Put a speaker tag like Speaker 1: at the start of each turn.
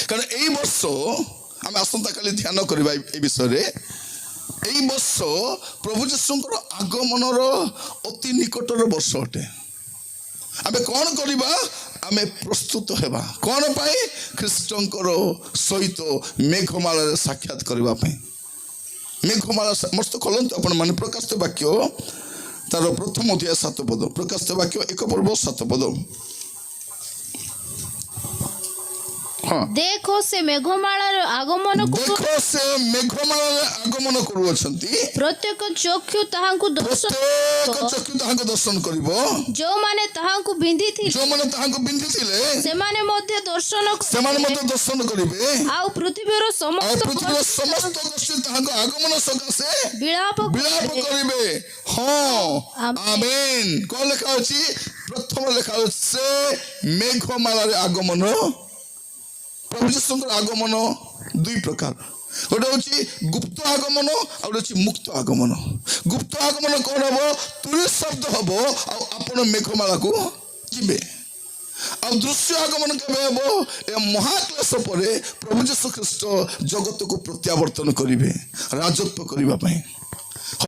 Speaker 1: କାରଣ ଏଇ ବର୍ଷ ଆମେ ଆସନ୍ତାକାଲି ଧ୍ୟାନ କରିବା ଏ ବିଷୟରେ। ଏଇ ବର୍ଷ ପ୍ରଭୁ ଯୀଶୁଙ୍କର ଆଗମନର ଅତି ନିକଟର ବର୍ଷ ଅଟେ। ଆମେ କ'ଣ କରିବା? ଆମେ ପ୍ରସ୍ତୁତ ହେବା କ'ଣ ପାଇଁ? ଖ୍ରୀଷ୍ଟଙ୍କର ସହିତ ମେଘମାଳାରେ ସାକ୍ଷାତ କରିବା ପାଇଁ। ମେଘମାଳା ସମସ୍ତ ଖୋଲନ୍ତୁ ଆପଣମାନେ ପ୍ରକାଶିତ ବାକ୍ୟ ତାର ପ୍ରଥମ ଅଧ୍ୟାୟ 7 ପଦ। ପ୍ରକାଶିତ ବାକ୍ୟ 1 ପର୍ବ 7 ପଦ।
Speaker 2: ଦେଖ ସେ ମେଘମାଳାର ଆଗମନ
Speaker 1: ଦେଖ ସେ ମେଘମାଳାରେ ଆଗମନ କରୁଅଛନ୍ତି।
Speaker 2: ପ୍ରତ୍ୟେକ ଚକ୍ଷୁ ତାହାଙ୍କୁ
Speaker 1: ଦର୍ଶନ କରିବ।
Speaker 2: ଯେଉଁମାନେ ତାହାଙ୍କୁ
Speaker 1: ବିନ୍ଧିଥିଲେ
Speaker 2: ସେମାନେ ମଧ୍ୟ ଦର୍ଶନ
Speaker 1: କରିବେ।
Speaker 2: ଆଉ ପୃଥିବୀର ସମସ୍ତ
Speaker 1: ଗୋଷ୍ଠୀ ତାହାଙ୍କ ଆଗମନ ସକାଶେ
Speaker 2: ବିଳାପ
Speaker 1: କରିବେ। ହଁ, ଆମେନ୍। କ'ଣ ଲେଖା ଅଛି? ପ୍ରଥମ ଲେଖା ଅଛି ସେ ମେଘମାଳାରେ ଆଗମନ। ପ୍ରଭୁ ଯୀଶୁଙ୍କର ଆଗମନ ଦୁଇ ପ୍ରକାର। ଗୋଟେ ହଉଛି ଗୁପ୍ତ ଆଗମନ, ଆଉ ଗୋଟେ ହଉଛି ମୁକ୍ତ ଆଗମନ। ଗୁପ୍ତ ଆଗମନ କ'ଣ ହବ? ତୁଳି ଶବ୍ଦ ହବ ଆଉ ଆପଣ ମେଘମାଳାକୁ ଯିବେ। ଆଉ ଦୃଶ୍ୟ ଆଗମନ କେବେ ହବ? ଏ ମହାକ୍ଲେଶ ପରେ ପ୍ରଭୁ ଯୀଶୁ ଖ୍ରୀଷ୍ଟ ଜଗତକୁ ପ୍ରତ୍ୟାବର୍ତ୍ତନ କରିବେ ରାଜତ୍ୱ କରିବା ପାଇଁ।